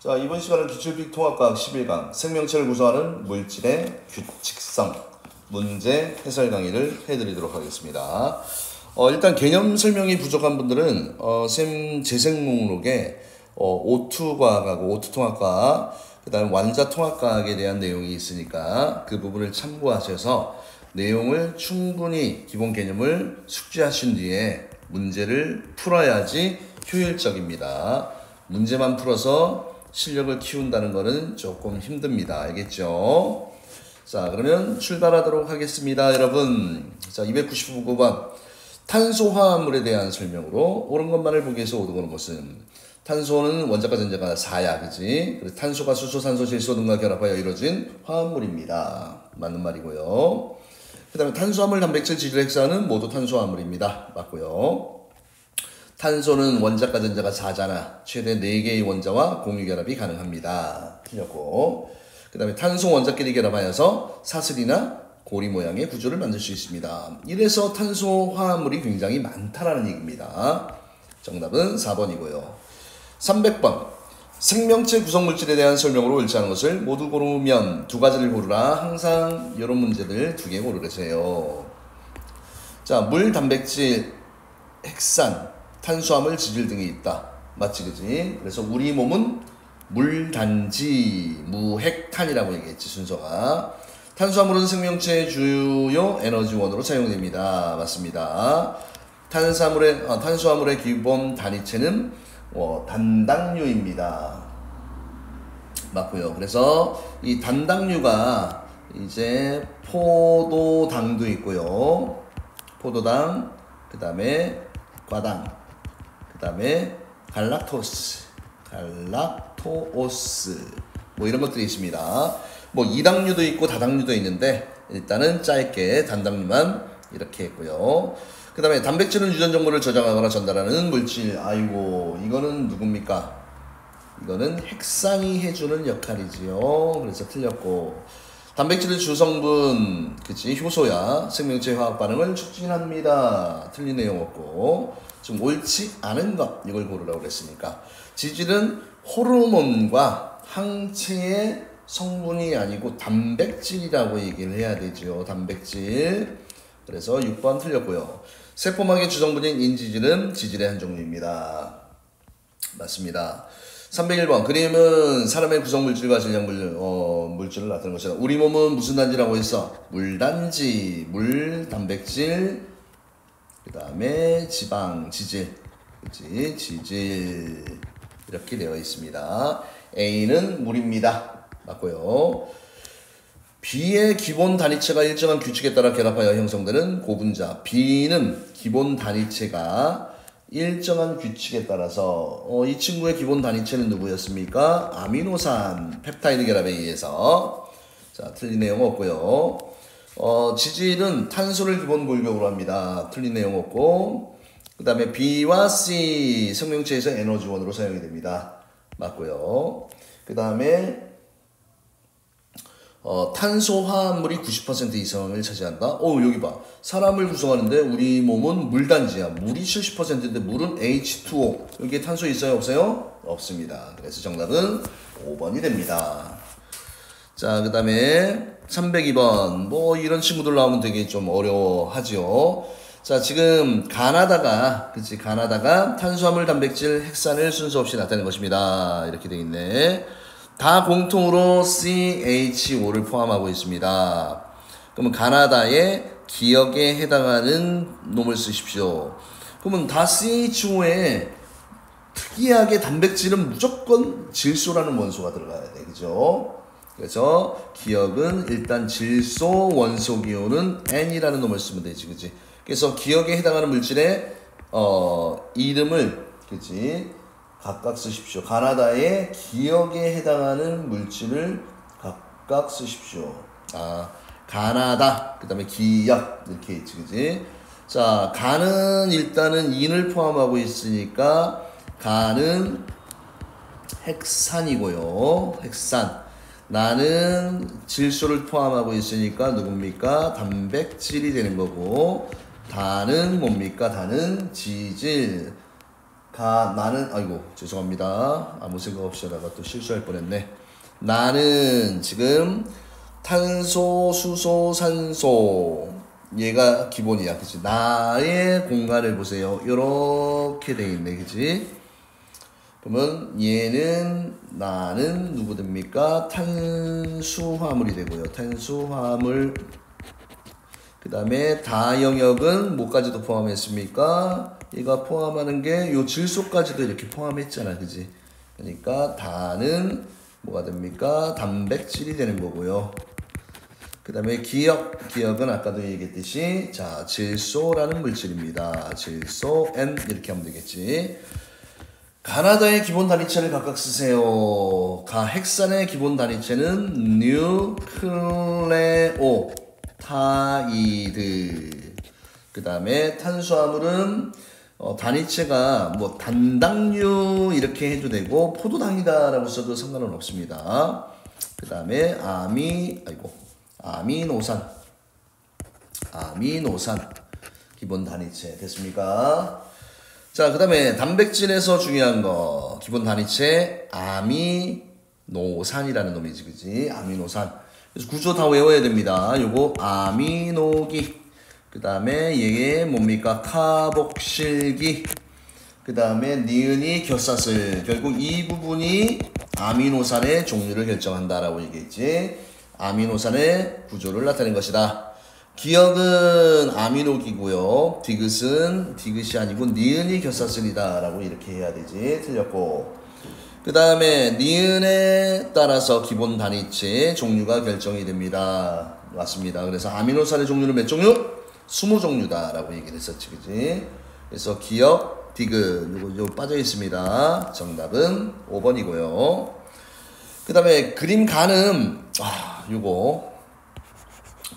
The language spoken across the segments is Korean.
자, 이번 시간은 기출빅통합과학 11강 생명체를 구성하는 물질의 규칙성 문제 해설 강의를 해드리도록 하겠습니다. 일단 개념 설명이 부족한 분들은 쌤 재생 목록에 O2과학하고 O2통합과학 그 다음에 완자통합과학에 대한 내용이 있으니까 그 부분을 참고하셔서 내용을 충분히 기본 개념을 숙지하신 뒤에 문제를 풀어야지 효율적입니다. 문제만 풀어서 실력을 키운다는 것은 조금 힘듭니다. 알겠죠? 자, 그러면 출발하도록 하겠습니다. 여러분, 자, 299번 탄소화합물에 대한 설명으로 옳은 것만을 보기 위해서 오는 것은 탄소는 원자과 전자가 4야, 그지? 그래서 탄소가 수소, 산소, 질소 등과 결합하여 이루어진 화합물입니다. 맞는 말이고요. 그 다음에 탄수화물, 단백질, 지질, 핵산은 모두 탄소화합물입니다. 맞고요. 탄소는 원자과 전자가 4잖아. 최대 4개의 원자와 공유결합이 가능합니다. 틀렸고. 그 다음에 탄소 원자끼리 결합하여서 사슬이나 고리 모양의 구조를 만들 수 있습니다. 이래서 탄소 화합물이 굉장히 많다라는 얘기입니다. 정답은 4번이고요. 300번. 생명체 구성물질에 대한 설명으로 옳지 않은 것을 모두 고르면 두 가지를 고르라. 항상 이런 문제들 2개 고르세요. 자, 물, 단백질, 핵산, 탄수화물, 지질 등이 있다. 맞지, 그지? 그래서 우리 몸은 물단지, 무핵탄이라고 얘기했지, 순서가. 탄수화물은 생명체의 주요 에너지원으로 사용됩니다. 맞습니다. 탄수화물의 기본 단위체는 단당류입니다. 맞고요. 그래서 이 단당류가 이제 포도당도 있고요. 포도당, 그 다음에 과당, 그 다음에 갈락토스 뭐 이런 것들이 있습니다. 뭐 이당류도 있고 다당류도 있는데 일단은 짧게 단당류만 이렇게 했고요. 그 다음에 단백질은 유전 정보를 저장하거나 전달하는 물질. 아이고, 이거는 누굽니까? 이거는 핵산이 해주는 역할이지요. 그래서 틀렸고, 단백질은 주성분, 그치, 효소야 생명체 화학 반응을 촉진합니다. 틀린 내용 없고, 좀 옳지 않은 것, 이걸 고르라고 그랬으니까. 지질은 호르몬과 항체의 성분이 아니고 단백질이라고 얘기를 해야 되죠. 단백질. 그래서 6번 틀렸고요. 세포막의 주성분인 인지질은 지질의 한 종류입니다. 맞습니다. 301번. 그림은 사람의 구성물질과 물질을 나타내는 것이다. 우리 몸은 무슨 단지라고 했어? 물단지, 물, 단백질, 그 다음에 지방, 지질. 그치? 지질. 이렇게 되어 있습니다. A는 물입니다. 맞고요. B의 기본 단위체가 일정한 규칙에 따라 결합하여 형성되는 고분자. B는 기본 단위체가 일정한 규칙에 따라서 이 친구의 기본 단위체는 누구였습니까? 아미노산 펩타이드 결합에 의해서. 자, 틀린 내용 없고요. 지질은 탄소를 기본 골격으로 합니다. 틀린 내용 없고, 그 다음에 B와 C 생명체에서 에너지원으로 사용이 됩니다. 맞고요. 그 다음에 탄소 화합물이 90% 이상을 차지한다. 여기 봐. 사람을 구성하는데 우리 몸은 물단지야. 물이 70%인데 물은 H2O. 여기에 탄소 있어요? 없어요? 없습니다. 그래서 정답은 5번이 됩니다. 자, 그 다음에 302번. 뭐 이런 친구들 나오면 되게 좀 어려워하죠. 자, 지금 가나다가 탄수화물, 단백질, 핵산을 순서 없이 나타낸 것입니다. 이렇게 되어 있네. 다 공통으로 CHO를 포함하고 있습니다. 그러면 가나다의 기억에 해당하는 놈을 쓰십시오. 그러면 다 CHO에 특이하게 단백질은 무조건 질소라는 원소가 들어가야 돼. 그죠? 그래서 기억은 일단 질소 원소 기호는 N이라는 놈을 쓰면 되지. 그치? 그래서 기억에 해당하는 물질의 이름을, 그치? 각각 쓰십시오. 가나다의 기억에 해당하는 물질을 각각 쓰십시오. 가나다, 그 다음에 기억, 이렇게 있지, 그지? 자, 가는 일단은 인을 포함하고 있으니까, 가는 핵산이고요. 핵산. 나는 질소를 포함하고 있으니까, 누굽니까? 단백질이 되는 거고, 다는 뭡니까? 다는 지질. 나는 아이고 죄송합니다. 아무 생각 없이 하다가 또 실수할 뻔했네. 나는 지금 탄소, 수소, 산소 얘가 기본이야, 그치? 나의 공간을 보세요. 이렇게 돼 있네, 그치? 그러면 얘는 나는 누구 됩니까? 탄수화물이 되고요. 탄수화물. 그 다음에 다 영역은 뭐까지도 포함했습니까? 얘가 포함하는 게 요 질소까지도 이렇게 포함했잖아, 그지? 그러니까 다는 뭐가 됩니까? 단백질이 되는 거고요. 그 다음에 기억은 아까도 얘기했듯이 자 질소라는 물질입니다. 질소 N 이렇게 하면 되겠지. 가나다의 기본 단위체를 각각 쓰세요. 헥산의 기본 단위체는 뉴클레오타이드. 그 다음에 탄수화물은 단위체가 뭐 단당류 이렇게 해도 되고 포도당이다라고 써도 상관은 없습니다. 그 다음에 아미노산 기본 단위체 됐습니까? 자, 그 다음에 단백질에서 중요한 거 기본 단위체 아미노산이라는 놈이지, 그지? 아미노산. 그래서 구조 다 외워야 됩니다. 요거 아미노기. 그 다음에 얘게 뭡니까? 카복실기. 그 다음에 니은이 겹사슬. 결국 이 부분이 아미노산의 종류를 결정한다라고 얘기했지. 아미노산의 구조를 나타낸 것이다. 기억은 아미노기고요. 디귿이 아니고 니은이 겹사슬이다 라고 이렇게 해야 되지. 틀렸고. 그 다음에 니은에 따라서 기본 단위체 종류가 결정이 됩니다. 맞습니다. 그래서 아미노산의 종류는 몇 종류? 20종류다 라고 얘기를 했었지, 그지? 그래서 기억, 디귿 요거 빠져 있습니다. 정답은 5번이고요. 그 다음에 그림 가늠 요거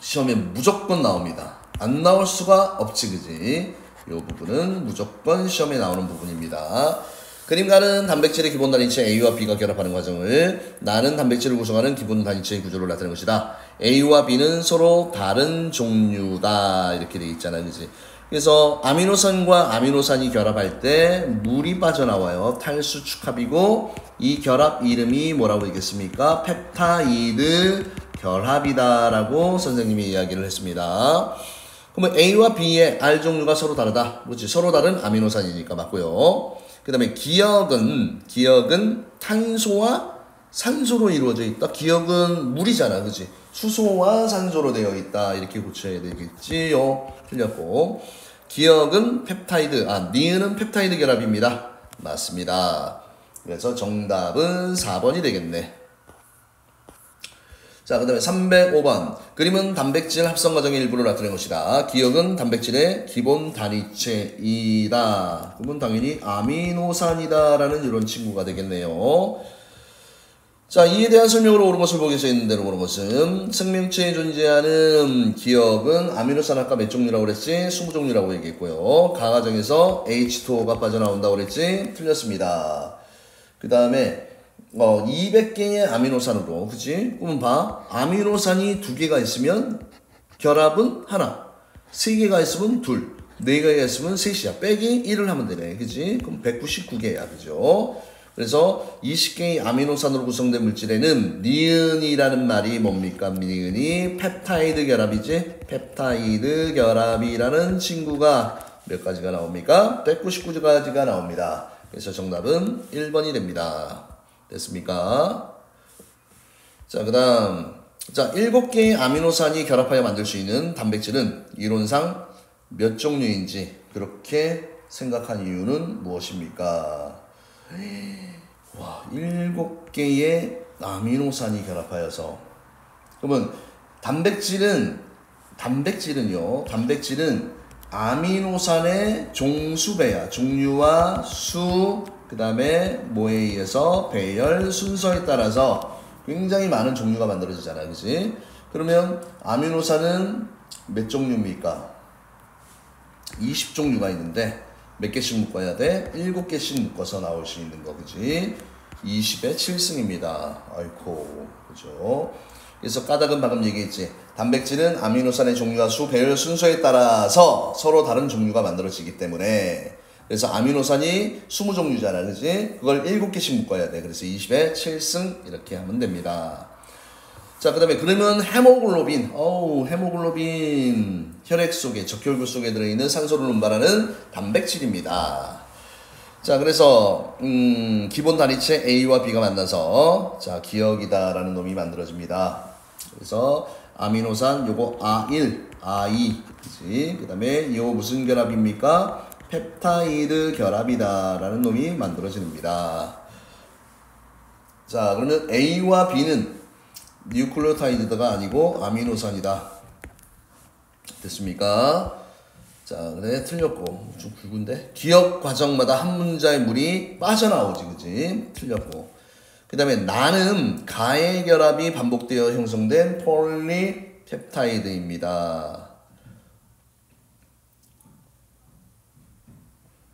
시험에 무조건 나옵니다. 안 나올 수가 없지, 그지? 요 부분은 무조건 시험에 나오는 부분입니다. 그림 가는 단백질의 기본 단위체 A와 B가 결합하는 과정을 나는 단백질을 구성하는 기본 단위체의 구조를 나타내는 것이다. A와 B는 서로 다른 종류다 이렇게 돼 있잖아, 그지? 그래서 아미노산과 아미노산이 결합할 때 물이 빠져나와요. 탈수축합이고 이 결합 이름이 뭐라고 얘기했습니까? 펩타이드 결합이다 라고 선생님이 이야기를 했습니다. 그러면 A와 B의 R 종류가 서로 다르다. 그렇지? 서로 다른 아미노산이니까 맞고요. 그 다음에 기억은 탄소와 산소로 이루어져 있다. 기억은 물이잖아, 그치? 수소와 산소로 되어 있다. 이렇게 고쳐야 되겠지요. 틀렸고. 기억은 니은은 펩타이드 결합입니다. 맞습니다. 그래서 정답은 4번이 되겠네. 자, 그 다음에 305번. 그림은 단백질 합성 과정의 일부를 나타낸 것이다. 기억은 단백질의 기본 단위체이다. 그러면 당연히 아미노산이다 라는 이런 친구가 되겠네요. 자, 이에 대한 설명으로 옳은 것을 보기 위해서 있는 대로 옳은 것은 생명체에 존재하는 기억은 아미노산 아까 몇 종류라고 그랬지? 20종류라고 얘기했고요. 가과정에서 H2O가 빠져나온다고 그랬지? 틀렸습니다. 그 다음에 200개의 아미노산으로, 그치? 그러면 봐. 아미노산이 2개가 있으면 결합은 하나, 3개가 있으면 둘, 4개가 있으면 셋이야. 빼기 1을 하면 되네, 그치? 그럼 199개야, 그죠? 그래서 20개의 아미노산으로 구성된 물질에는 니은이라는 말이 뭡니까? 니은이 펩타이드 결합이지? 펩타이드 결합이라는 친구가 몇 가지가 나옵니까? 199가지가 나옵니다. 그래서 정답은 1번이 됩니다. 됐습니까? 자, 그 다음. 자, 7개의 아미노산이 결합하여 만들 수 있는 단백질은 이론상 몇 종류인지 그렇게 생각한 이유는 무엇입니까? 와, 7개의 아미노산이 결합하여서. 그러면 단백질은 아미노산의 종수배야. 종류와 수, 그 다음에 뭐에 의해서 배열 순서에 따라서 굉장히 많은 종류가 만들어지잖아요, 그치? 그러면 아미노산은 몇 종류입니까? 20종류가 있는데 몇 개씩 묶어야 돼? 7개씩 묶어서 나올 수 있는 거, 그치? 20의 7승입니다. 아이고, 그죠? 그래서 까닭은 방금 얘기했지. 단백질은 아미노산의 종류와 수, 배열 순서에 따라서 서로 다른 종류가 만들어지기 때문에 그래서 아미노산이 20종류잖아, 그지? 그걸 7개씩 묶어야 돼. 그래서 20에 7승 이렇게 하면 됩니다. 자, 그 다음에 그러면 헤모글로빈. 헤모글로빈. 혈액 속에, 적혈구 속에 들어있는 산소를 운반하는 단백질입니다. 자, 그래서 기본 단위체 A와 B가 만나서 자, 기억이다라는 놈이 만들어집니다. 그래서 아미노산 요거 A1, A2, 그치? 그 다음에 요 무슨 결합입니까? 펩타이드 결합이다라는 놈이 만들어집니다. 자, 그러면 A와 B는 뉴클레오타이드가 아니고 아미노산이다. 됐습니까? 자, 그래, 틀렸고. 좀 굵은데? 기억 과정마다 한 문자의 물이 빠져나오지, 그지? 틀렸고. 그 다음에 나는 가의 결합이 반복되어 형성된 폴리펩타이드입니다.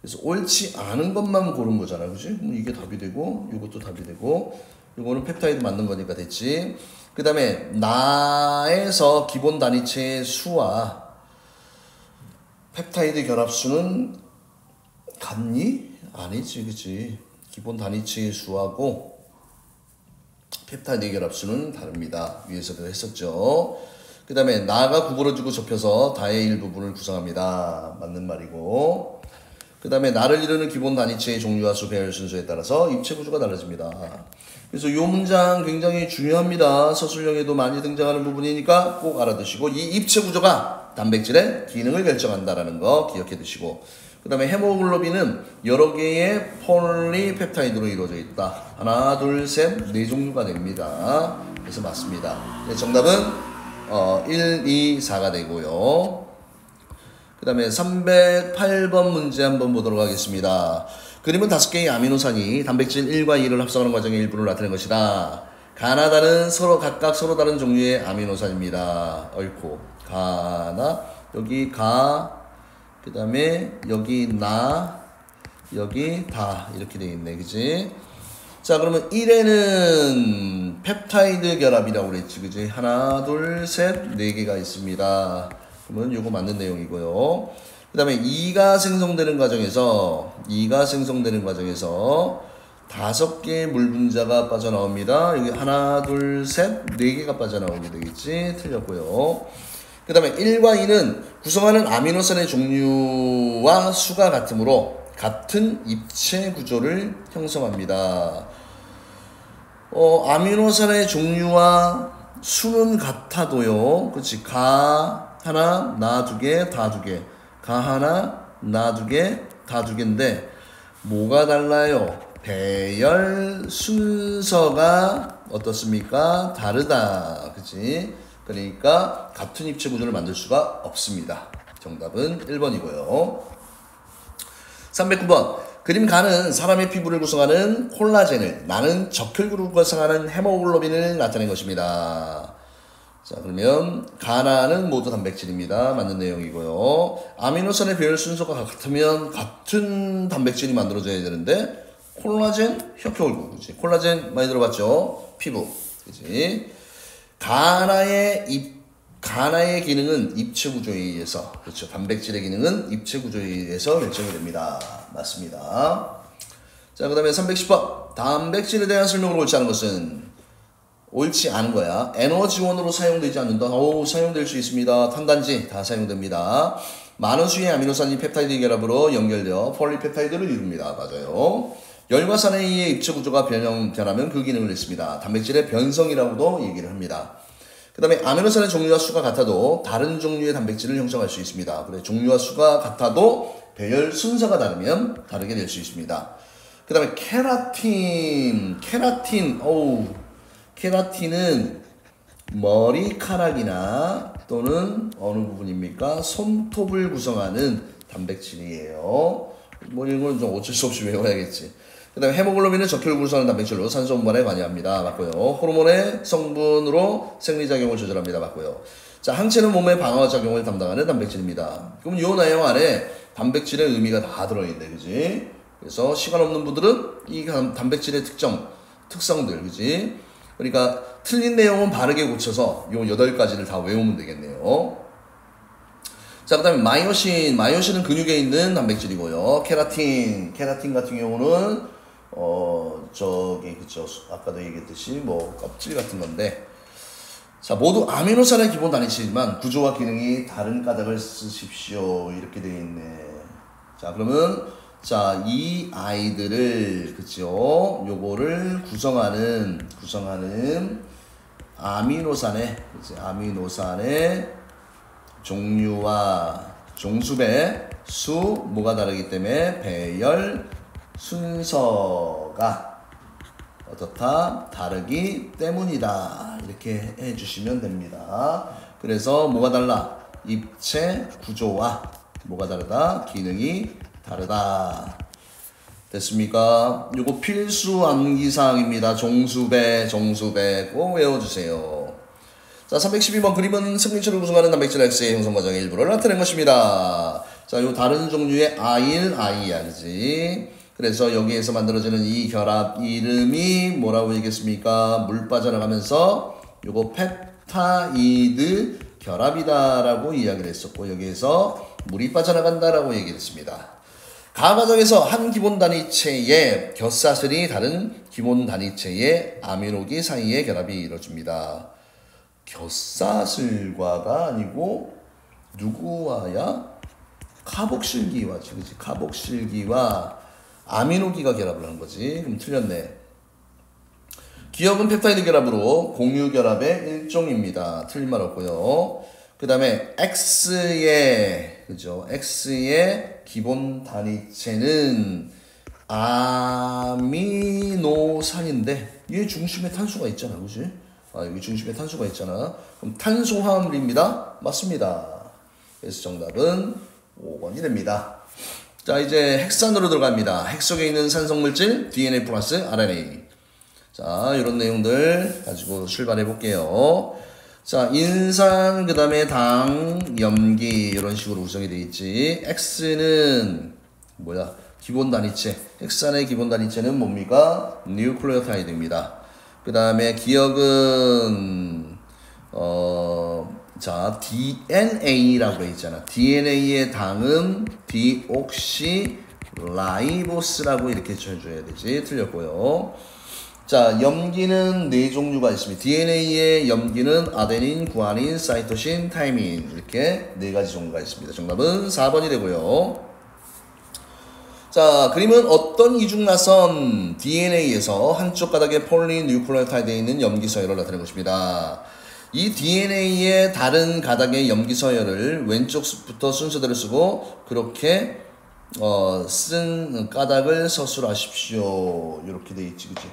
그래서 옳지 않은 것만 고른 거잖아, 그지? 이게 답이 되고, 이것도 답이 되고, 이거는 펩타이드 맞는 거니까 됐지. 그 다음에 나에서 기본 단위체의 수와 펩타이드 결합수는 같니? 아니지, 그치? 기본 단위체의 수하고 펩타이드 결합수는 다릅니다. 위에서도 했었죠. 그 다음에 나가 구부러지고 접혀서 다의 일부분을 구성합니다. 맞는 말이고. 그 다음에 나를 이루는 기본 단위체의 종류와 수, 배열 순서에 따라서 입체 구조가 달라집니다. 그래서 이 문장 굉장히 중요합니다. 서술형에도 많이 등장하는 부분이니까 꼭 알아두시고, 이 입체 구조가 단백질의 기능을 결정한다라는 거 기억해 두시고, 그 다음에 헤모글로빈은 여러 개의 폴리펩타이드로 이루어져 있다. 하나, 둘, 셋, 네 종류가 됩니다. 그래서 맞습니다. 정답은 1, 2, 4가 되고요. 그 다음에 308번 문제 한번 보도록 하겠습니다. 그림은 5개의 아미노산이 단백질 1과 2를 합성하는 과정의 일부를 나타낸 것이다. 가나 다른 각각 서로 다른 종류의 아미노산입니다. 옳고, 가나, 여기 가, 그 다음에 여기 나, 여기 다 이렇게 되어 있네, 그지? 자, 그러면 1에는 펩타이드 결합이라고 그랬지, 그지? 하나, 둘, 셋, 4개가 있습니다. 그러면 요거 맞는 내용이고요. 그 다음에 2가 생성되는 과정에서 5개의 물 분자가 빠져나옵니다. 여기 하나, 둘, 셋, 4개가 빠져나오게 되겠지? 틀렸고요. 그 다음에 1과 2는 구성하는 아미노산의 종류와 수가 같으므로 같은 입체 구조를 형성합니다. 아미노산의 종류와 수는 같아도요. 그치? 가 하나, 나 2개, 다 2개. 가 하나, 나 2개, 다 2개인데 뭐가 달라요? 배열 순서가 어떻습니까? 다르다. 그치? 그러니까 같은 입체 구조를 만들 수가 없습니다. 정답은 1번이고요. 309번. 그림 가는 사람의 피부를 구성하는 콜라겐을, 나는 적혈구를 구성하는 헤모글로빈을 나타낸 것입니다. 자, 그러면 가나는 모두 단백질입니다. 맞는 내용이고요. 아미노산의 배열 순서가 같으면 같은 단백질이 만들어져야 되는데 콜라겐, 혈혈구, 그치? 콜라겐 많이 들어봤죠? 피부, 그치? 가나의 기능은 입체 구조에 의해서, 그렇죠? 단백질의 기능은 입체 구조에 의해서 결정이 됩니다. 맞습니다. 자, 그 다음에 310번. 단백질에 대한 설명을 옳지 않은 것은 옳지 않은 거야. 에너지원으로 사용되지 않는다. 사용될 수 있습니다. 탄단지 다 사용됩니다. 많은 수의 아미노산이 펩타이드 결합으로 연결되어 폴리펩타이드를 이룹니다. 맞아요. 열과 산에 의해 입체 구조가 변하면 그 기능을 잃습니다. 단백질의 변성이라고도 얘기를 합니다. 그 다음에 아미노산의 종류와 수가 같아도 다른 종류의 단백질을 형성할 수 있습니다. 그래, 종류와 수가 같아도 배열 순서가 다르면 다르게 될 수 있습니다. 그 다음에 케라틴은 머리카락이나 또는 어느 부분입니까? 손톱을 구성하는 단백질이에요. 뭐 이런 건 좀 어쩔 수 없이 외워야겠지. 그 다음에 헤모글로빈은 적혈구를 구성하는 단백질로 산소 운반에 관여합니다. 맞고요. 호르몬의 성분으로 생리작용을 조절합니다. 맞고요. 자, 항체는 몸의 방어작용을 담당하는 단백질입니다. 그럼 이 내용 안에 단백질의 의미가 다 들어있네, 그지? 그래서 시간 없는 분들은 이 단백질의 특성들, 그지? 그러니까 틀린 내용은 바르게 고쳐서 요 8가지를 다 외우면 되겠네요. 자, 그 다음에 마이오신. 마이오신은 근육에 있는 단백질이고요. 케라틴. 케라틴 같은 경우는, 그쵸. 아까도 얘기했듯이, 뭐, 껍질 같은 건데. 자, 모두 아미노산의 기본 단위치지만 구조와 기능이 다른 까닭을 쓰십시오. 이렇게 되어 있네. 자, 그러면, 자, 이 아이들을, 그쵸. 요거를 구성하는 아미노산의 종류와 종수배 수 뭐가 다르기 때문에 배열 순서가 어떻다? 다르기 때문이다. 이렇게 해주시면 됩니다. 그래서 뭐가 달라? 입체 구조와 뭐가 다르다? 기능이 다르다. 됐습니까? 요거 필수 암기사항입니다. 종수배 꼭 외워주세요. 자, 312번 그림은 생명체를 구성하는 단백질 X의 형성 과정의 일부를 나타낸 것입니다. 자, 요 다른 종류의 아이야, 그지? 그래서 여기에서 만들어지는 이 결합 이름이 뭐라고 얘기했습니까? 물 빠져나가면서 요거 펩타이드 결합이다라고 이야기를 했었고, 여기에서 물이 빠져나간다라고 얘기를 했습니다. 가 과정에서 한 기본 단위체의 곁사슬이 다른 기본 단위체의 아미노기 사이의 결합이 이루어집니다. 곁사슬과가 아니고 누구와야? 카복실기와지, 그치? 카복실기와 아미노기가 결합을 하는 거지. 그럼 틀렸네. 기억은 펩타이드 결합으로 공유 결합의 일종입니다. 틀린 말 없고요. 그 다음에 X의 기본 단위체는 아미노산인데 얘 중심에 탄수가 있잖아, 그지? 여기 중심에 탄수가 있잖아. 그럼 탄수화물입니다. 맞습니다. 그래서 정답은 5번이 됩니다. 자, 이제 핵산으로 들어갑니다. 핵 속에 있는 산성물질 DNA 플러스 RNA. 자, 이런 내용들 가지고 출발해 볼게요. 자, 인산, 그 다음에 당, 염기 이런 식으로 구성이 되어 있지. X는 뭐야? 기본 단위체. 핵산의 기본 단위체는 뭡니까? 뉴클레오타이드입니다. 그 다음에 기억은 자, DNA라고 되어 있잖아. DNA의 당은 디옥시라이보스라고 이렇게 쳐줘야 되지. 틀렸고요. 자, 염기는 네 종류가 있습니다. DNA의 염기는 아데닌, 구아닌, 사이토신, 타이민 이렇게 네 가지 종류가 있습니다. 정답은 4번이 되고요. 자, 그림은 어떤 이중나선 DNA에서 한쪽 가닥에 폴리뉴클레오타이드에 있는 염기 서열을 나타낸 것입니다. 이 DNA의 다른 가닥의 염기 서열을 왼쪽부터 순서대로 쓰고 그렇게 쓴 가닥을 서술하십시오. 이렇게 돼 있지, 그치?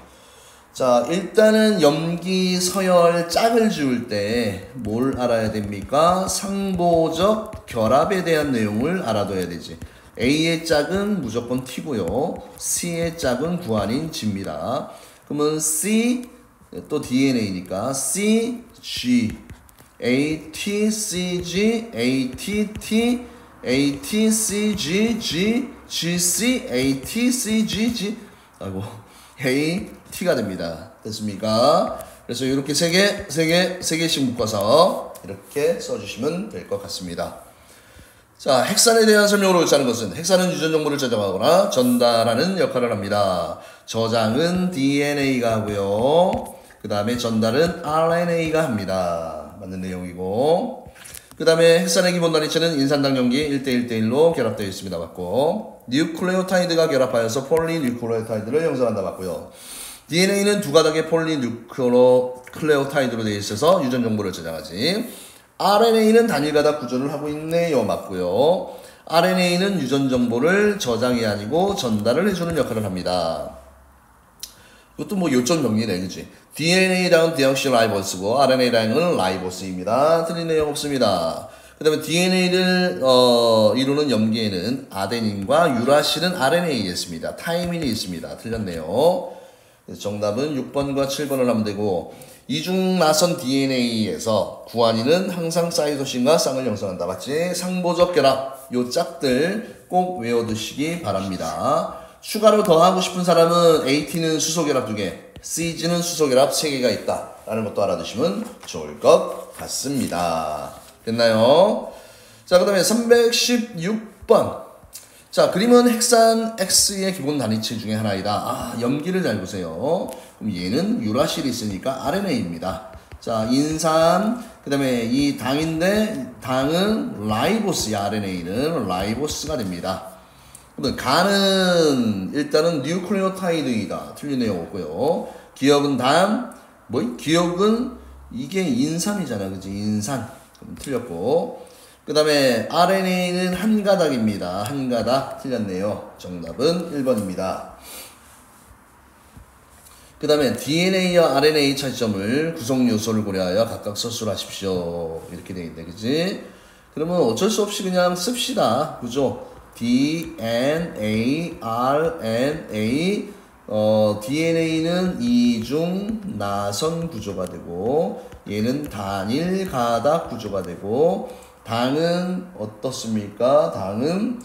자, 일단은 염기 서열 짝을 지을 때 뭘 알아야 됩니까? 상보적 결합에 대한 내용을 알아둬야 되지. A의 짝은 무조건 T고요. C의 짝은 구아닌 G입니다. 그러면 C 또 DNA니까 C, G, A, T, C, G, A, T, T, A, T, C, G, G, G, C, A, T, C, G, G. 아이고, A, T가 됩니다. 됐습니까? 그래서 이렇게 세 개씩 묶어서 이렇게 써주시면 될 것 같습니다. 자, 핵산에 대한 설명으로 옳지 것은 핵산은 유전 정보를 저장하거나 전달하는 역할을 합니다. 저장은 DNA가 하고요. 그 다음에 전달은 RNA가 합니다. 맞는 내용이고. 그 다음에 핵산의 기본 단위체는 인산당 염기 1대1대1로 결합되어 있습니다. 맞고. 뉴클레오타이드가 결합하여서 폴리뉴클레오타이드를 형성한다. 맞고요. DNA는 두 가닥의 폴리뉴클레오타이드로 되어 있어서 유전 정보를 저장하지. RNA는 단일 가닥 구조를 하고 있네요. 맞고요. RNA는 유전 정보를 저장이 아니고 전달을 해주는 역할을 합니다. 이것도 뭐 요점 정리네, 그치? DNA랑은 디옥시라이보스고 RNA랑은 라이보스입니다. 틀린 내용 없습니다. 그 다음에 DNA를 이루는 염기에는 아데닌과 유라실은 RNA에 있습니다. 타이민이 있습니다. 틀렸네요. 정답은 6번과 7번을 하면 되고, 이중나선 DNA에서 구아닌은 항상 사이토신과 쌍을 형성한다. 맞지? 상보적 결합, 요 짝들 꼭 외워두시기 바랍니다. 추가로 더 하고 싶은 사람은 AT는 수소결합 2개, CG는 수소결합 3개가 있다 라는 것도 알아두시면 좋을 것 같습니다. 됐나요? 자, 그 다음에 316번. 자, 그림은 핵산 X의 기본 단위체 중에 하나이다. 아, 염기를 잘 보세요. 그럼 얘는 유라실이 있으니까 RNA입니다. 자, 인산, 그 다음에 이 당인데, 당은 라이보스야, RNA는 라이보스가 됩니다. 그러면 간은 일단은 뉴클레오타이드이다. 틀리네요. 없고요. 기억은 기억은 이게 인산이잖아. 그치? 인산. 그럼 틀렸고. 그 다음에 RNA는 한 가닥입니다. 한 가닥 틀렸네요. 정답은 1번입니다. 그 다음에 DNA와 RNA 차이점을 구성 요소를 고려하여 각각 서술하십시오. 이렇게 되겠네. 그지? 그러면 어쩔 수 없이 그냥 씁시다. 그죠? DNA, RNA, DNA는 이중 나선 구조가 되고, 얘는 단일 가닥 구조가 되고, 당은 어떻습니까? 당은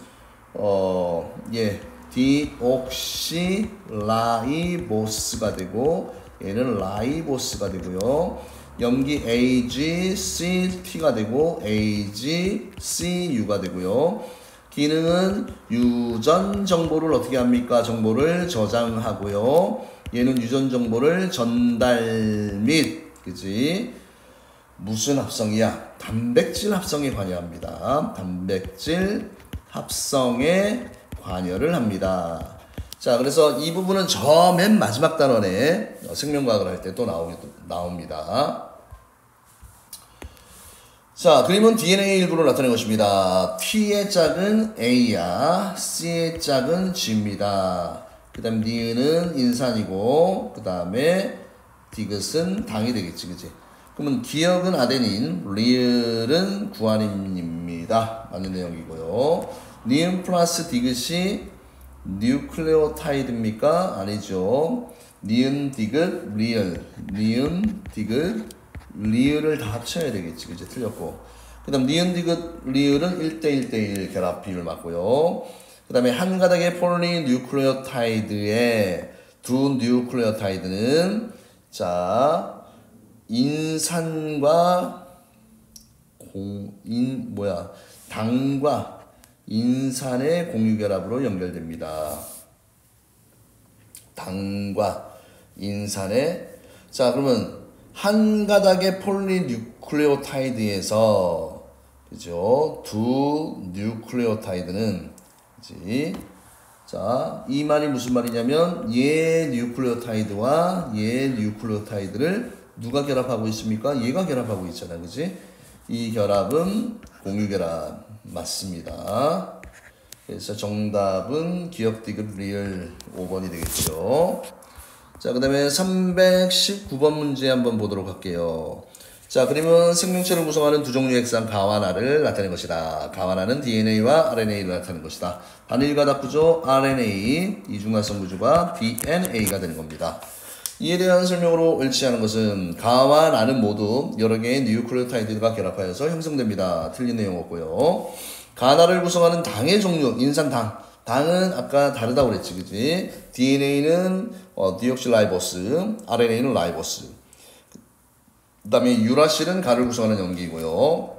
디옥시라이보스가 되고 얘는 라이보스가 되고요. 염기 AGCT가 되고 AGCU가 되고요. 기능은 유전 정보를 어떻게 합니까? 정보를 저장하고요. 얘는 유전 정보를 전달 및 그지? 무슨 합성이야? 단백질 합성에 관여합니다. 단백질 합성에 관여를 합니다. 자, 그래서 이 부분은 저 맨 마지막 단원에 생명과학을 할 때 또 나옵니다. 자, 그림은 DNA 일부를 나타낸 것입니다. T의 짝은 A야, C의 짝은 G입니다. 그 다음 니은은 인산이고, 그 다음에 디귿은 당이 되겠지, 그치? 그러면 기억은 아데닌, 리을은 구아닌입니다. 맞는 내용이고요. 니은 플러스 디귿이 뉴클레오타이드입니까? 아니죠. 니은 디귿 리을, 니은 디귿 리을을 다 합쳐야 되겠지. 그치? 틀렸고. 그 다음 니은 디귿 리을은 1대1대1 결합 비율 맞고요. 그 다음에 한 가닥의 폴리뉴클레오타이드의 두 뉴클레오타이드는 자 인산과 당과 인산의 공유결합으로 연결됩니다. 당과 인산의 자 그러면 한 가닥의 폴리뉴클레오타이드에서 그죠? 두 뉴클레오타이드는 그지? 자, 이 말이 무슨 말이냐면 얘 뉴클레오타이드와 얘 뉴클레오타이드를 누가 결합하고 있습니까? 얘가 결합하고 있잖아. 그지? 이 결합은 공유결합 맞습니다. 그래서 정답은 기억 디귿 리을 5번이 되겠죠. 자, 그 다음에 319번 문제 한번 보도록 할게요. 자, 그림은 생명체를 구성하는 두 종류의 핵산 가와나를 나타낸 것이다. 가와나는 DNA와 RNA를 나타낸 것이다. 단일 가닥 구조 RNA, 이중화성 구조가 DNA가 되는 겁니다. 이에 대한 설명으로 일치하는 것은 가와 나는 모두 여러 개의 뉴클레오타이드가 결합하여서 형성됩니다. 틀린 내용 없고요. 가나를 구성하는 당의 종류, 인산당. 당은 아까 다르다고 그랬지, 그지? DNA는 디옥시라이보스, RNA는 라이보스. 그 다음에 유라실은 가를 구성하는 염기이고요.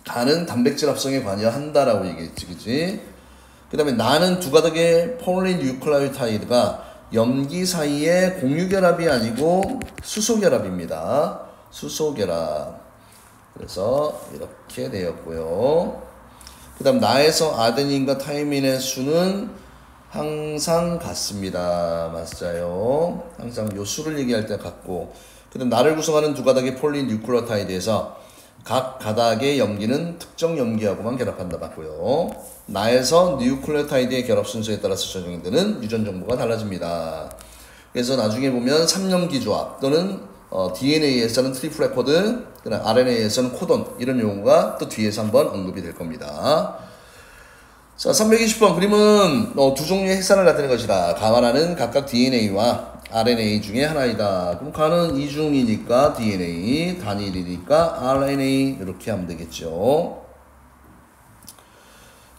가는 단백질 합성에 관여한다라고 얘기했지, 그지? 그 다음에 나는 두 가닥의 폴리뉴클레오타이드가 염기 사이의 공유결합이 아니고 수소결합입니다. 수소결합. 그래서 이렇게 되었고요. 그 다음 나에서 아데닌과 타이민의 수는 항상 같습니다. 맞아요. 항상 요 수를 얘기할 때 같고 그 다음 나를 구성하는 두 가닥의 폴리뉴클레오타이드에서 각 가닥의 염기는 특정 염기하고만 결합한다 맞고요. 나에서 뉴클레오타이드의 결합 순서에 따라서 적용되는 유전 정보가 달라집니다. 그래서 나중에 보면 3염기 조합 또는 DNA에서는 트리플 레코드, RNA에서는 코돈 이런 용어가 또 뒤에서 한번 언급이 될 겁니다. 자, 320번 그림은 두 종류의 핵산을 나타낸 것이다. 가와나는 각각 DNA와 RNA 중에 하나이다. 그럼 가는 이중이니까 DNA, 단일이니까 RNA 이렇게 하면 되겠죠.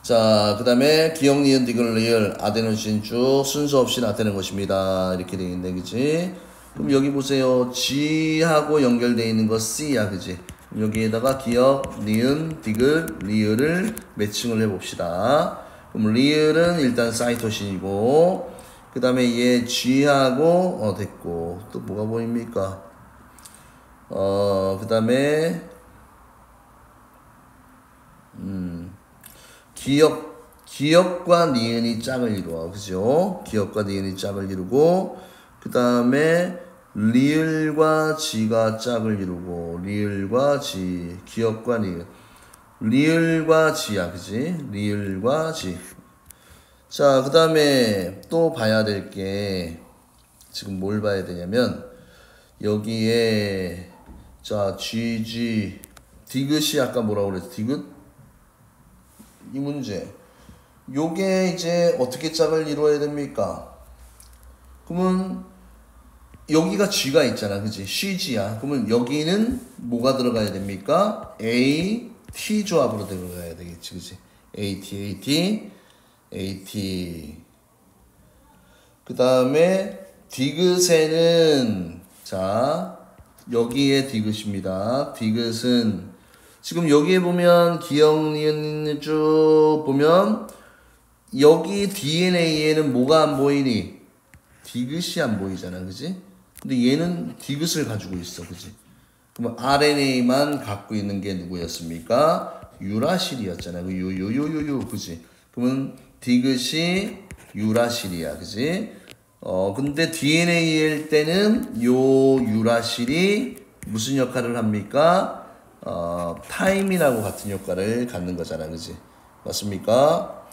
자, 그 다음에 기억, 니은, 디귿, 리을, 아데노신 쭉 순서 없이 나타낸 것입니다. 이렇게 되겠네, 그지? 그럼 여기 보세요. G하고 연결되어 있는 거 C야, 그지? 여기에다가 기역, 니은, 디귿, 리을을 매칭을 해봅시다. 그럼 리을은 일단 사이토신이고, 그 다음에 얘 G하고, 됐고, 또 뭐가 보입니까? 그 다음에, 기역과 니은이 짝을 이루어. 그죠? 기역과 니은이 짝을 이루고, 그 다음에, 리을과 지가 짝을 이루고, 리을과 지, 기역과 니은. 리을과 지야, 그지? 리을과 지. 자, 그 다음에 또 봐야 될 게, 지금 뭘 봐야 되냐면, 여기에, 자, GG, 디귿이 아까 뭐라고 그랬어? 디귿? 이 문제. 요게 이제 어떻게 짝을 이루어야 됩니까? 그러면, 여기가 G가 있잖아, 그치? CG야. 그러면 여기는 뭐가 들어가야 됩니까? A, T 조합으로 들어가야 되겠지, 그치? AT. 그 다음에 디귿에는, 자, 여기에 디귿입니다. 디귿은, 지금 여기에 보면, 기역, 니은 쭉 보면, 여기 DNA에는 뭐가 안 보이니? 디귿이 안 보이잖아, 그치? 근데 얘는 디귿을 가지고 있어, 그치? 그러면 RNA만 갖고 있는 게 누구였습니까? 유라실이었잖아. 그치? 그러면 디귿이 유라실이야, 그치? 근데 DNA일 때는 요 유라실이 무슨 역할을 합니까? 타임이라고 같은 역할을 갖는 거잖아, 그치? 맞습니까?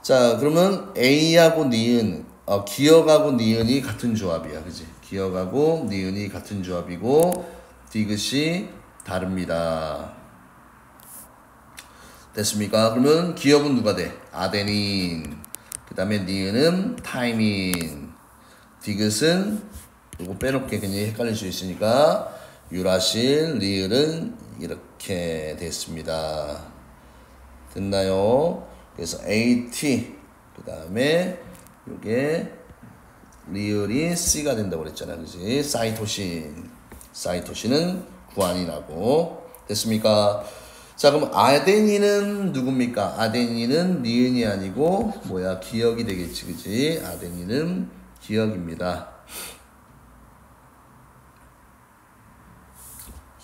자, 그러면 A하고 니은, 기역하고 니은이 같은 조합이야, 그치? 기역하고 니은이 같은 조합이고, 디귿이 다릅니다. 됐습니까? 그러면 기역은 누가 돼? 아데닌. 그 다음에 니은은 타이민. 디귿은, 이거 빼놓게 괜히 헷갈릴 수 있으니까, 유라실, 리을은 이렇게 됐습니다. 됐나요? 그래서 AT, 그 다음에, 요게, 리을이 C가 된다고 그랬잖아, 그지? 사이토신은 구안이 나고. 됐습니까? 자, 그럼 아데닌은 누굽니까? 아데닌은 니은이 아니고, 기역이 되겠지, 그지? 아데닌은 기역입니다.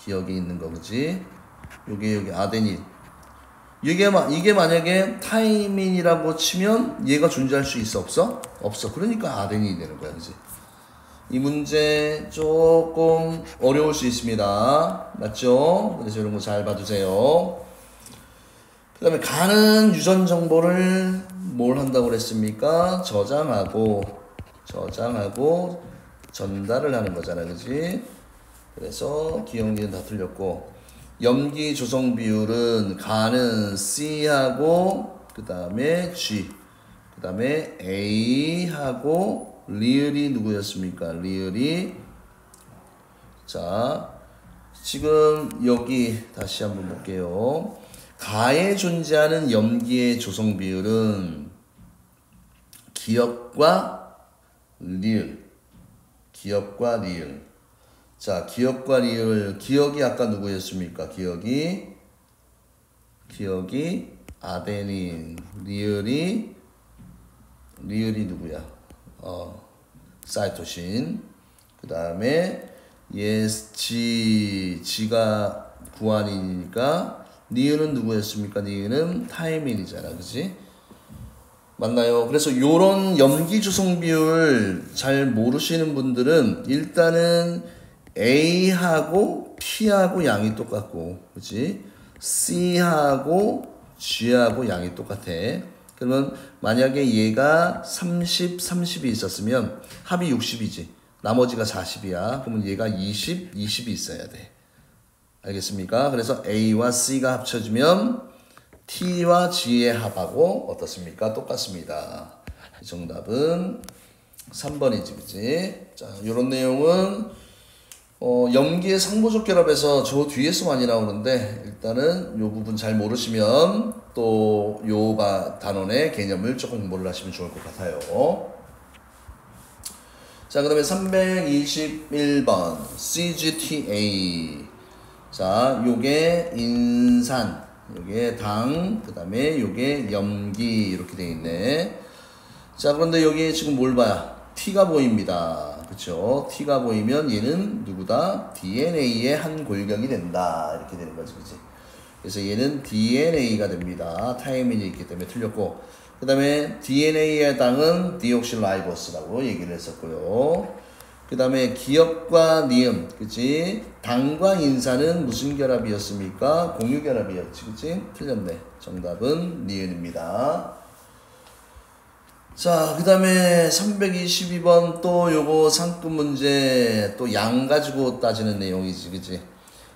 기역이 있는 거, 그지? 여기 아데닌. 이게 만약에 타이민이라고 치면 얘가 존재할 수 있어? 없어? 없어. 그러니까 아데닌이 되는 거야, 그지? 이 문제 조금 어려울 수 있습니다. 맞죠? 그래서 이런 거 잘 봐주세요. 그 다음에 가는 유전 정보를 뭘 한다고 그랬습니까? 저장하고 전달을 하는 거잖아, 그지? 그래서 기억니은 다 틀렸고, 염기 조성 비율은 가는 C하고 그 다음에 G, 그 다음에 A하고 리을이 누구였습니까? 리을이, 자, 지금 여기 다시 한번 볼게요. 가에 존재하는 염기의 조성 비율은 기역과 리을. 자, 기역과 리을. 기역이 아까 누구였습니까? 기역이 아데닌. 리을이 누구야? 사이토신. 그 다음에 G가 구안이니까 니은은 누구였습니까? 니은은 타이민이잖아, 그치? 맞나요? 그래서 요런 염기 조성 비율 잘 모르시는 분들은 일단은 A하고 T하고 양이 똑같고, 그치? C하고 G하고 양이 똑같아. 그러면 만약에 얘가 30, 30이 있었으면 합이 60이지. 나머지가 40이야. 그러면 얘가 20, 20이 있어야 돼. 알겠습니까? 그래서 A와 C가 합쳐지면 T와 G의 합하고 어떻습니까? 똑같습니다. 정답은 3번이지, 그치? 자, 요런 내용은 염기의 상보적 결합에서 저 뒤에서 많이 나오는데 일단은 요 부분 잘 모르시면 또 요 단원의 개념을 조금 공부를 하시면 좋을 것 같아요. 자, 그 다음에 321번 CGTA. 자, 요게 인산, 요게 당, 그 다음에 요게 염기 이렇게 돼 있네. 자, 그런데 여기 지금 뭘 봐야? T가 보입니다. 그쵸? T가 보이면 얘는 누구다? DNA의 한 골격이 된다. 이렇게 되는 거지, 그치? 그래서 얘는 DNA가 됩니다. 타이민이 있기 때문에 틀렸고, 그 다음에 DNA의 당은 디옥실라이보스라고 얘기를 했었고요. 그 다음에 기역과 니은, 그치? 당과 인산은 무슨 결합이었습니까? 공유결합이었지, 그치? 틀렸네. 정답은 니은입니다. 자, 그 다음에 322번 또 요거 상품 문제 또 양 가지고 따지는 내용이지, 그치?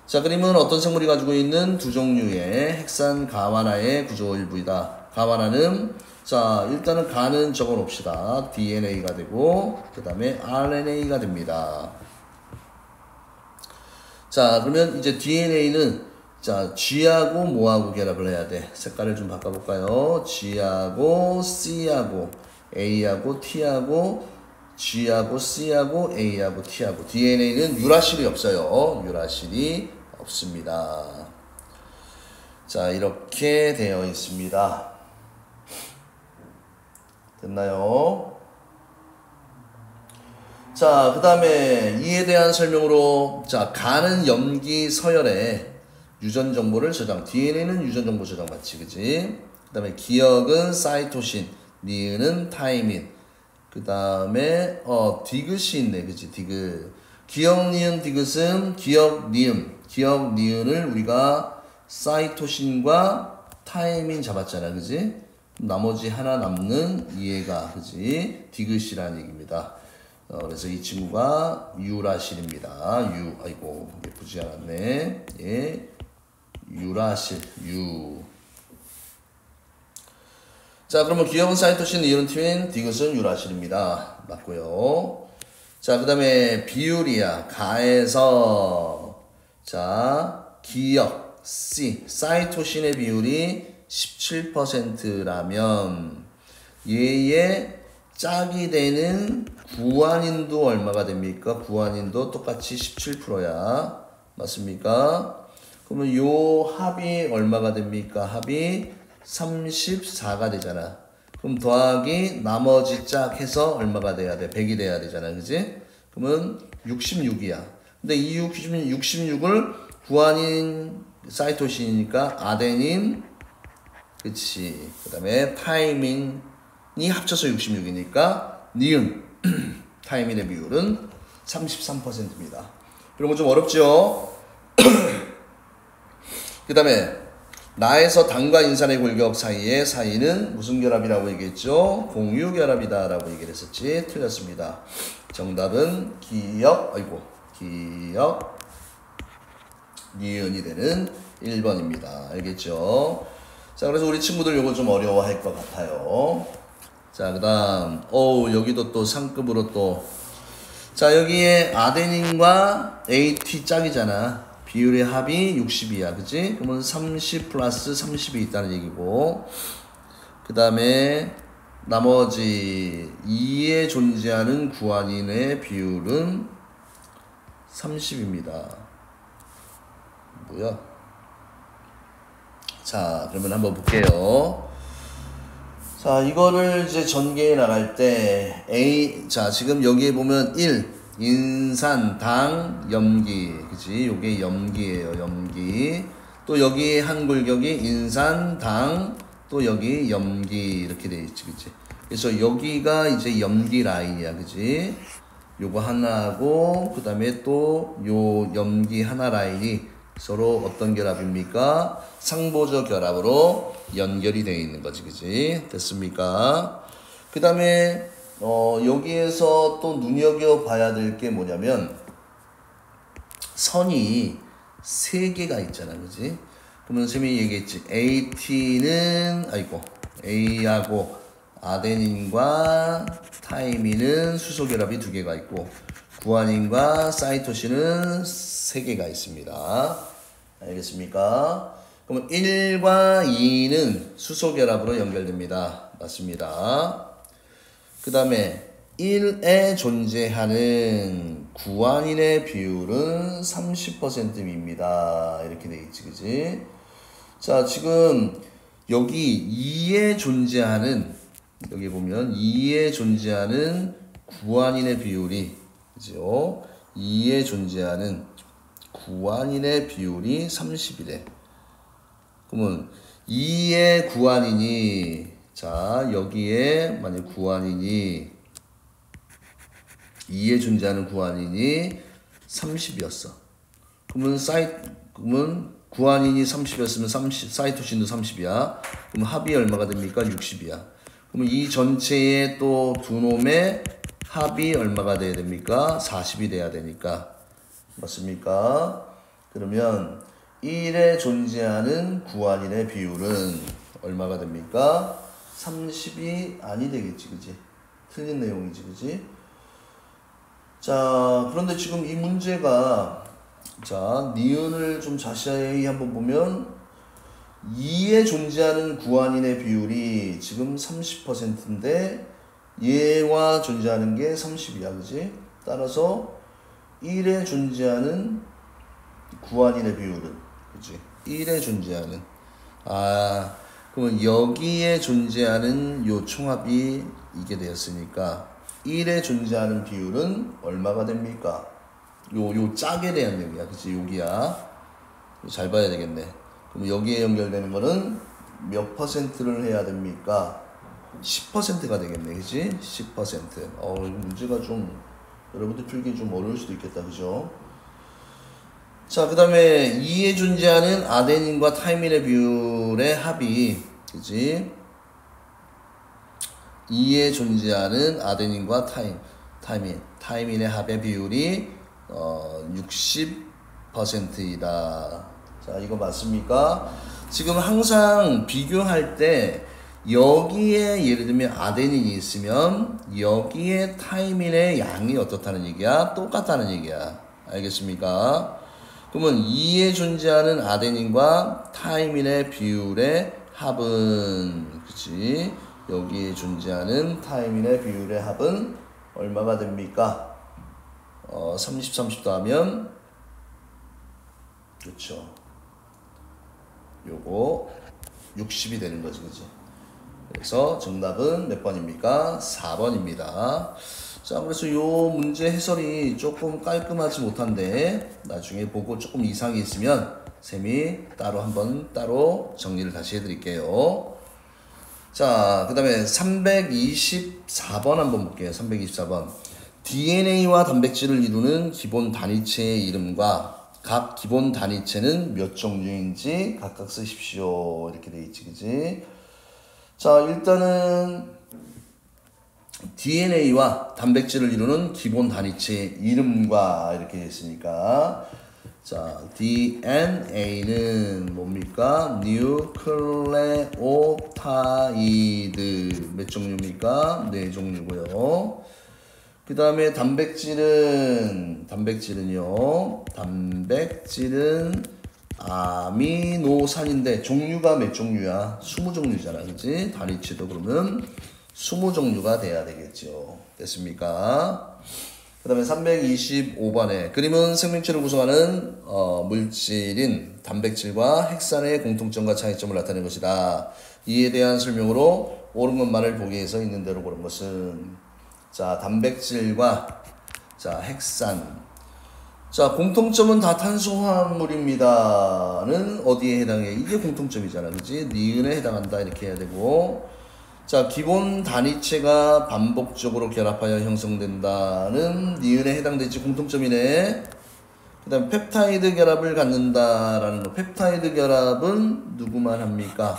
자, 그림은 어떤 생물이 가지고 있는 두 종류의 핵산 가와나의 구조 일부이다. 가와나는, 자, 일단은 가는 적어 놓읍시다. DNA가 되고, 그 다음에 RNA가 됩니다. 자, 그러면 이제 DNA는, 자, G하고 뭐하고 결합을 해야 돼? 색깔을 좀 바꿔볼까요? G하고 C하고, A하고 T하고, G하고 C하고, A하고 T하고. DNA는 유라실이 없어요. 유라실이 없습니다. 자, 이렇게 되어 있습니다. 됐나요? 자, 그 다음에 이에 대한 설명으로, 자, 가는 염기 서열에 유전 정보를 저장. DNA는 유전 정보 저장 맞지, 그지? 그 다음에 기억은 사이토신, 니은은 타이민. 그 다음에 디귿이 있네, 그지? 디귿. 기억, 니은, 디귿은 기억, 니은. 기억, 니은을 우리가 사이토신과 타이민 잡았잖아, 그지? 나머지 하나 남는 이해가, 그지? 디귿이라는 얘기입니다. 그래서 이 친구가 유라실입니다. 아이고, 예쁘지 않았네. 예. 유라실, 자, 그러면 기억은 사이토신, 니은은 트윈, 디귿은 유라실입니다. 맞고요. 자, 그 다음에 비율이야. 가에서, 자, 기억, C, 사이토신의 비율이 17%라면 얘의 짝이 되는 구안인도 얼마가 됩니까? 구안인도 똑같이 17%야. 맞습니까? 그러면 요 합이 얼마가 됩니까? 합이 34가 되잖아. 그럼 더하기 나머지 짝 해서 얼마가 돼야 돼? 100이 돼야 되잖아. 그지? 그러면 66이야. 근데 이 66을 구안인 사이토신이니까 아데닌, 그치. 그 다음에 타이민이 합쳐서 66이니까 니은, 타이민의 비율은 33%입니다. 이런 거 좀 어렵죠? 그 다음에 나에서 당과 인산의 골격 사이는 무슨 결합이라고 얘기했죠? 공유결합이다 라고 얘기를 했었지. 틀렸습니다. 정답은 기역, 니은이 되는 1번입니다. 알겠죠? 자, 그래서 우리 친구들 요거 좀 어려워할 것 같아요. 자, 그 다음, 여기도 또 상급으로 또, 자, 여기에 아데닌과 AT 짝이잖아. 비율의 합이 60이야. 그치? 그러면 30 플러스 30이 있다는 얘기고, 그 다음에 나머지 2에 존재하는 구안인의 비율은 30입니다. 뭐야? 자, 그러면 한번 볼게요. 자, 이거를 이제 전개해 나갈 때 자, 지금 여기에 보면 1 인산, 당, 염기, 그치? 요게 염기예요, 염기. 또 여기 한 골격이 인산, 당, 또 여기 염기 이렇게 돼 있지, 그치? 그래서 여기가 이제 염기 라인이야, 그치? 요거 하나하고 그 다음에 또 요 염기 하나 라인이 서로 어떤 결합입니까? 상보적 결합으로 연결이 되어 있는 거지, 그치? 됐습니까? 그 다음에 여기에서 또 눈여겨봐야 될 게 뭐냐면 선이 3개가 있잖아, 그치? 그러면 선생님이 얘기했지. AT는 A하고 아데닌과 타이민은 수소결합이 2개가 있고 구안인과 사이토신은 3개가 있습니다. 알겠습니까? 그러면 1과 2는 수소결합으로 연결됩니다. 맞습니다. 그 다음에 1에 존재하는 구안인의 비율은 30%입니다. 이렇게 돼 있지, 그지? 자, 지금 여기 2에 존재하는, 여기 보면 2에 존재하는 구안인의 비율이, 그죠? 2에 존재하는 구안인의 비율이 30이래. 그러면 2의 구안인이, 자, 여기에 만약 구안인이 2에 존재하는 구안인이 30이었어. 그러면 구안인이 30이었으면 사이토신도 30이야. 그럼 합이 얼마가 됩니까? 60이야. 그러면 이 전체의 또 두 놈의 합이 얼마가 돼야 됩니까? 40이 돼야 되니까. 맞습니까? 그러면 1에 존재하는 구안인의 비율은 얼마가 됩니까? 30이 아니 되겠지, 그지? 틀린 내용이지, 그지? 자, 그런데 지금 이 문제가, 자, 니은을 좀 자세히 한번 보면 2에 존재하는 구안인의 비율이 지금 30%인데 얘와 존재하는 게 30이야, 그지? 따라서 1에 존재하는 구안인의 비율은, 그지? 1에 존재하는, 그러면 여기에 존재하는 요 총합이 이게 되었으니까 1에 존재하는 비율은 얼마가 됩니까? 요 짝에 대한 얘기야, 그치? 여기야. 잘 봐야 되겠네. 그럼 여기에 연결되는 거는 몇 퍼센트를 해야 됩니까? 10%가 되겠네, 그치? 10%. 이거 문제가 좀, 여러분들 풀기 좀 어려울 수도 있겠다, 그죠? 자, 그 다음에 2에 존재하는 아데닌과 타이민의 비율의 합이, 그치? 2에 존재하는 아데닌과 타이민의 합의 비율이 60%이다. 자, 이거 맞습니까? 지금 항상 비교할 때 여기에 예를 들면 아데닌이 있으면 여기에 타이민의 양이 어떻다는 얘기야? 똑같다는 얘기야. 알겠습니까? 그러면 2에 존재하는 아데닌과 타이민의 비율의 합은, 그치? 여기에 존재하는 타이민의 비율의 합은 얼마가 됩니까? 30, 30도 하면, 그렇죠. 요거 60이 되는 거지, 그치? 그래서 정답은 몇 번입니까? 4번입니다. 자, 그래서 요 문제 해설이 조금 깔끔하지 못한데 나중에 보고 조금 이상이 있으면 쌤이 따로 정리를 다시 해드릴게요. 자, 그 다음에 324번 한번 볼게요. 324번. DNA와 단백질을 이루는 기본 단위체의 이름과 각 기본 단위체는 몇 종류인지 각각 쓰십시오. 이렇게 돼 있지, 그지? 자, 일단은 DNA와 단백질을 이루는 기본 단위체의 이름과 이렇게 했으니까, 자, DNA는 뭡니까? 뉴클레오타이드. 몇 종류입니까? 4종류고요. 그 다음에 단백질은 아미노산인데 종류가 몇 종류야? 20종류잖아, 그치? 단위치도 그러면 20종류가 돼야 되겠죠. 됐습니까? 그 다음에 325번에 그림은 생명체를 구성하는 물질인 단백질과 핵산의 공통점과 차이점을 나타낸 것이다. 이에 대한 설명으로 옳은 것만을 보기 위해서 있는 대로 고른 것은, 자, 단백질과, 자, 핵산. 자, 공통점은 다 탄수화물입니다는 어디에 해당해? 이게 공통점이잖아, 그치? 니은에 해당한다 이렇게 해야 되고, 자, 기본 단위체가 반복적으로 결합하여 형성된다는 니은에 해당되지, 공통점이네. 그 다음 펩타이드 결합을 갖는다라는 거. 펩타이드 결합은 누구만 합니까?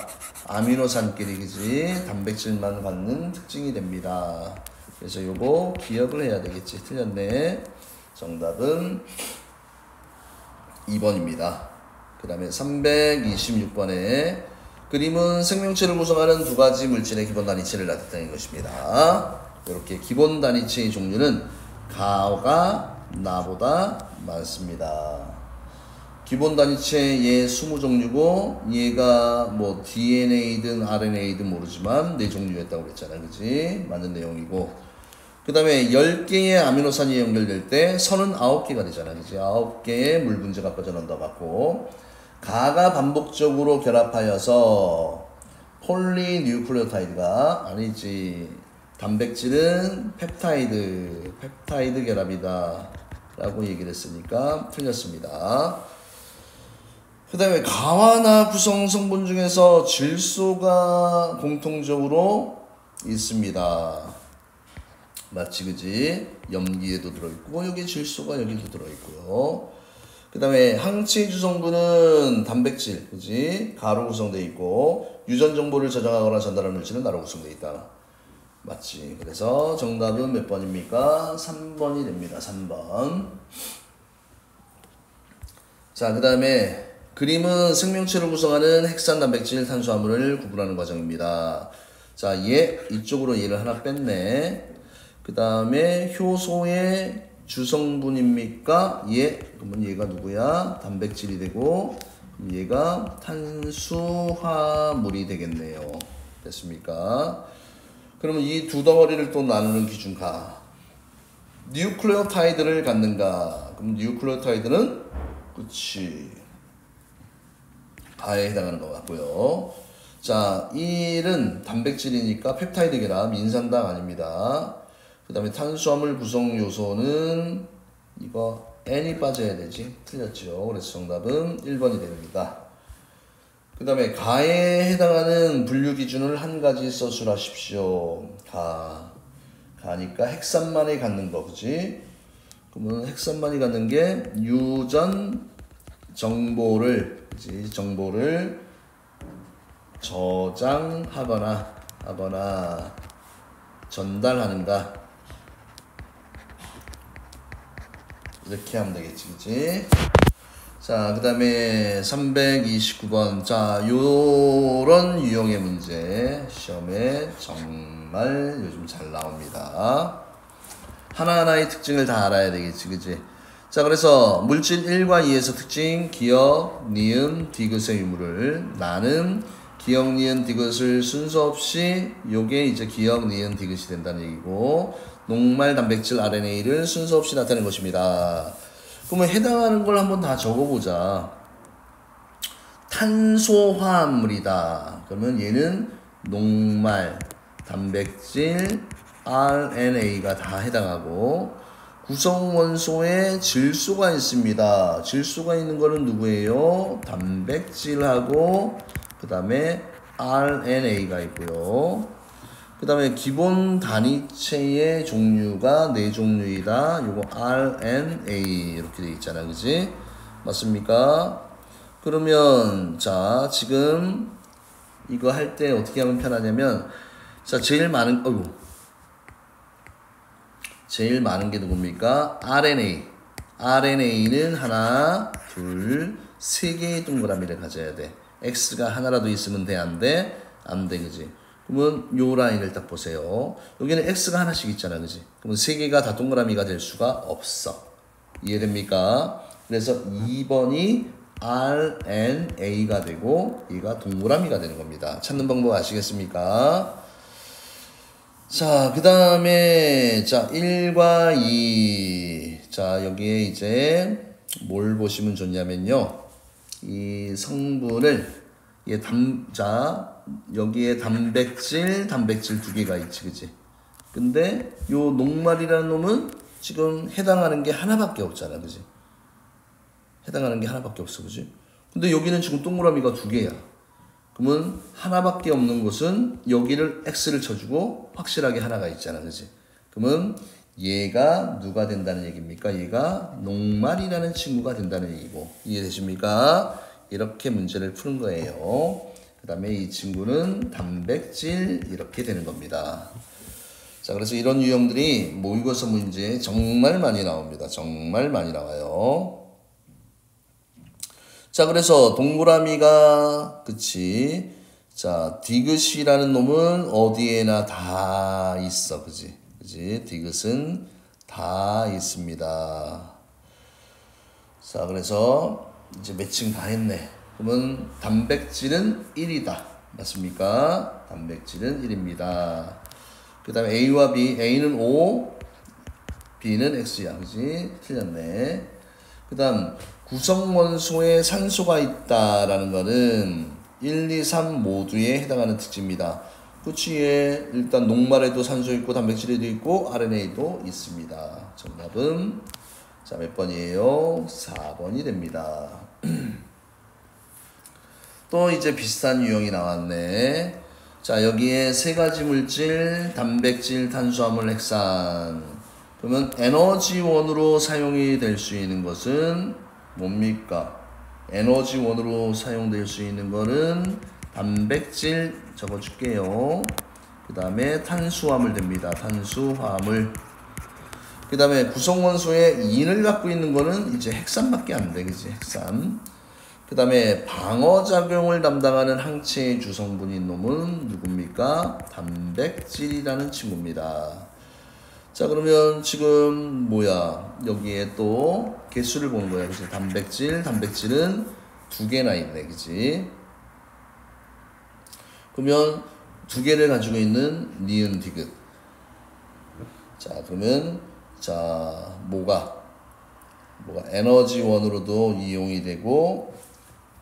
아미노산끼리, 그지? 단백질만 갖는 특징이 됩니다. 그래서 요거 기억을 해야 되겠지. 틀렸네. 정답은 2번입니다. 그 다음에 326번에 그림은 생명체를 구성하는 두 가지 물질의 기본 단위체를 나타내는 것입니다. 이렇게 기본 단위체의 종류는 가가 나보다 많습니다. 기본 단위체 얘 20종류고 얘가 뭐 DNA든 RNA든 모르지만 4종류였다고 그랬잖아, 그치? 맞는 내용이고, 그 다음에 10개의 아미노산이 연결될 때 39개가 되잖아. 그지? 9개의 물 분자가 빠져나온다고. 가가 반복적으로 결합하여서 폴리뉴클레오타이드가 아니지. 단백질은 펩타이드 결합이다. 라고 얘기를 했으니까 틀렸습니다. 그 다음에 가와나 구성 성분 중에서 질소가 공통적으로 있습니다. 맞지, 그지? 염기에도 들어있고, 여기 질소가 여기도 들어있고요. 그 다음에 항체 주성분은 단백질, 그지? 가로 구성되어 있고, 유전 정보를 저장하거나 전달하는 물질은 나로 구성되어 있다. 맞지? 그래서 정답은 몇 번입니까? 3번이 됩니다. 3번. 자, 그 다음에 그림은 생명체를 구성하는 핵산 단백질 탄수화물을 구분하는 과정입니다. 자, 이쪽으로 얘를 하나 뺐네. 그 다음에 효소의 주성분입니까? 그러면 얘가 누구야? 단백질이 되고, 얘가 탄수화물이 되겠네요. 됐습니까? 그러면 이 두 덩어리를 또 나누는 기준 가. 뉴클레오타이드를 갖는가? 그럼 뉴클레오타이드는 그치. 가에 해당하는 것 같고요. 자, 1은 단백질이니까 펩타이드 결합, 인산당 아닙니다. 그 다음에 탄수화물 구성 요소는 이거 N이 빠져야 되지. 틀렸죠. 그래서 정답은 1번이 됩니다. 그 다음에 가에 해당하는 분류 기준을 한 가지 써주십시오. 가니까 핵산만이 갖는 거, 그지? 그러면 핵산만이 갖는 게 유전 정보를, 그지? 정보를 저장하거나 전달하는가. 이렇게 하면 되겠지, 그치? 자, 그 다음에 329번. 자, 요런 유형의 문제 시험에 정말 요즘 잘 나옵니다. 하나하나의 특징을 다 알아야 되겠지, 그치? 자, 그래서 물질 1과 2에서 특징, 기역, 니은, 디귿의 유무를, 나는 기역, 니은, 디귿을 순서 없이 요게 이제 기역, 니은, 디귿이 된다는 얘기고, 녹말 단백질 RNA를 순서 없이 나타낸 것입니다. 그러면 해당하는 걸 한번 다 적어보자. 탄소화합물이다. 그러면 얘는 녹말 단백질 RNA가 다 해당하고, 구성원소에 질소가 있습니다. 질소가 있는 거는 누구예요? 단백질하고 그 다음에 RNA가 있고요. 그 다음에 기본 단위체의 종류가 4종류이다. 요거 RNA 이렇게 돼 있잖아, 그지? 맞습니까? 그러면 자, 지금 이거 할 때 어떻게 하면 편하냐면, 자, 제일 많은 게 누굽니까? RNA. RNA는 하나, 둘, 3개의 동그라미를 가져야 돼. X가 하나라도 있으면 돼, 안 돼? 안 돼, 그지? 그러면 요 라인을 딱 보세요. 여기는 X가 하나씩 있잖아, 그지? 그러면 3개가 다 동그라미가 될 수가 없어. 이해됩니까? 그래서 2번이 RNA가 되고 얘가 동그라미가 되는 겁니다. 찾는 방법 아시겠습니까? 자, 그 다음에 자, 1과 2. 자, 여기에 이제 뭘 보시면 좋냐면요, 이 성분을 여기에 단백질 2개가 있지, 그지? 근데 요 녹말이라는 놈은 지금 해당하는 게 하나밖에 없잖아, 그지? 해당하는 게 하나밖에 없어, 그지? 근데 여기는 지금 동그라미가 2개야. 그러면 하나밖에 없는 곳은 여기를 X를 쳐주고 확실하게 하나가 있잖아, 그지? 그러면 얘가 누가 된다는 얘기입니까? 얘가 녹말이라는 친구가 된다는 얘기고, 이해되십니까? 이렇게 문제를 푸는 거예요. 그 다음에 이 친구는 단백질, 이렇게 되는 겁니다. 자, 그래서 이런 유형들이 모의고사 문제 정말 많이 나옵니다. 정말 많이 나와요. 자, 그래서 동그라미가, 그치? 자, 디귿이라는 놈은 어디에나 다 있어, 그지? 그지? 디귿은 다 있습니다. 자, 그래서 이제 매칭 다 했네. 그러면 단백질은 1이다. 맞습니까? 단백질은 1입니다. 그 다음에 A와 B, A는 O, B는 X야. 그지? 틀렸네. 그 다음 구성원소에 산소가 있다라는 거는 1, 2, 3 모두에 해당하는 특징입니다. 그치? 일단 녹말에도 산소 있고 단백질에도 있고 RNA도 있습니다. 정답은 자, 몇 번이에요? 4번이 됩니다. 또 이제 비슷한 유형이 나왔네. 자, 여기에 세 가지 물질, 단백질, 탄수화물, 핵산. 그러면 에너지원으로 사용이 될 수 있는 것은 뭡니까? 에너지원으로 사용될 수 있는 거는 단백질 적어줄게요. 그 다음에 탄수화물 됩니다. 탄수화물. 그 다음에 구성원소에 인을 갖고 있는 거는 이제 핵산밖에 안 돼. 그치? 핵산. 그 다음에 방어작용을 담당하는 항체의 주성분인 놈은 누굽니까? 단백질이라는 친구입니다. 자, 그러면 지금 뭐야? 여기에 또 개수를 보는 거야. 그치? 단백질은 2개나 있네. 그치? 그러면 2개를 가지고 있는 니은 디귿. 자, 그러면 자, 뭐가 에너지원으로도 이용이 되고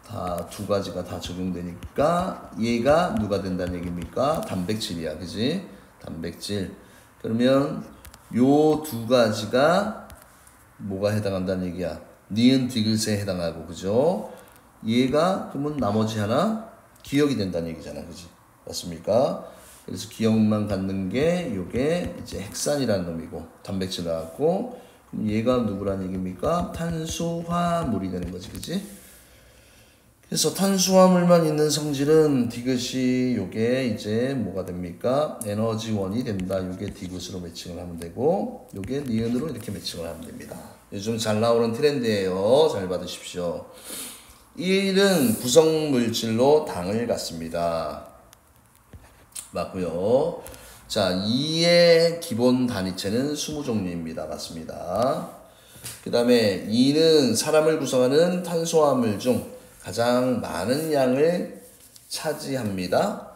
다 2가지가 다 적용되니까 얘가 누가 된다는 얘기입니까? 단백질이야. 그지? 단백질. 그러면 요 2가지가 뭐가 해당한다는 얘기야? 니은 디귿에 해당하고, 그죠? 얘가 그러면 나머지 하나 기억이 된다는 얘기잖아. 그지? 맞습니까? 그래서 기억만 갖는 게 요게 이제 핵산이라는 놈이고 단백질 나왔고, 그럼 얘가 누구라는 얘기입니까? 탄수화물이 되는 거지. 그지? 그래서 탄수화물만 있는 성질은 디귿이 요게 이제 뭐가 됩니까? 에너지원이 된다. 요게 디귿으로 매칭을 하면 되고, 요게 니은으로 이렇게 매칭을 하면 됩니다. 요즘 잘 나오는 트렌드예요. 잘 받으십시오. 1은 구성물질로 당을 갖습니다. 맞고요. 자, 2의 기본 단위체는 20종류입니다. 맞습니다. 그 다음에 2는 사람을 구성하는 탄수화물 중 가장 많은 양을 차지합니다.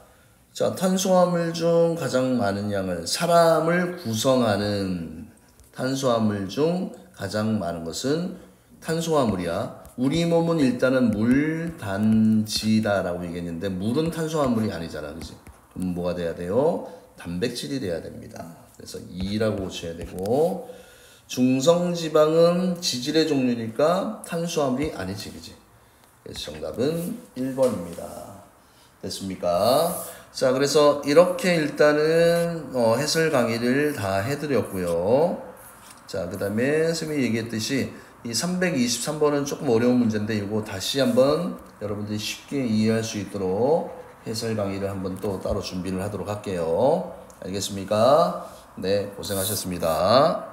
자, 탄수화물 중 가장 많은 양을, 사람을 구성하는 탄수화물 중 가장 많은 것은 탄수화물이야. 우리 몸은 일단은 물단지다라고 얘기했는데 물은 탄수화물이 아니잖아. 그지? 그럼 뭐가 돼야 돼요? 단백질이 돼야 됩니다. 그래서 2라고 고쳐야 되고, 중성지방은 지질의 종류니까 탄수화물이 아니지. 그지? 그래서 정답은 1번입니다. 됐습니까? 자, 그래서 이렇게 일단은 해설 강의를 다 해드렸고요. 자, 그 다음에 선생님이 얘기했듯이 이 323번은 조금 어려운 문제인데 이거 다시 한번 여러분들이 쉽게 이해할 수 있도록 해설 강의를 한번 또 따로 준비를 하도록 할게요. 알겠습니까? 네, 고생하셨습니다.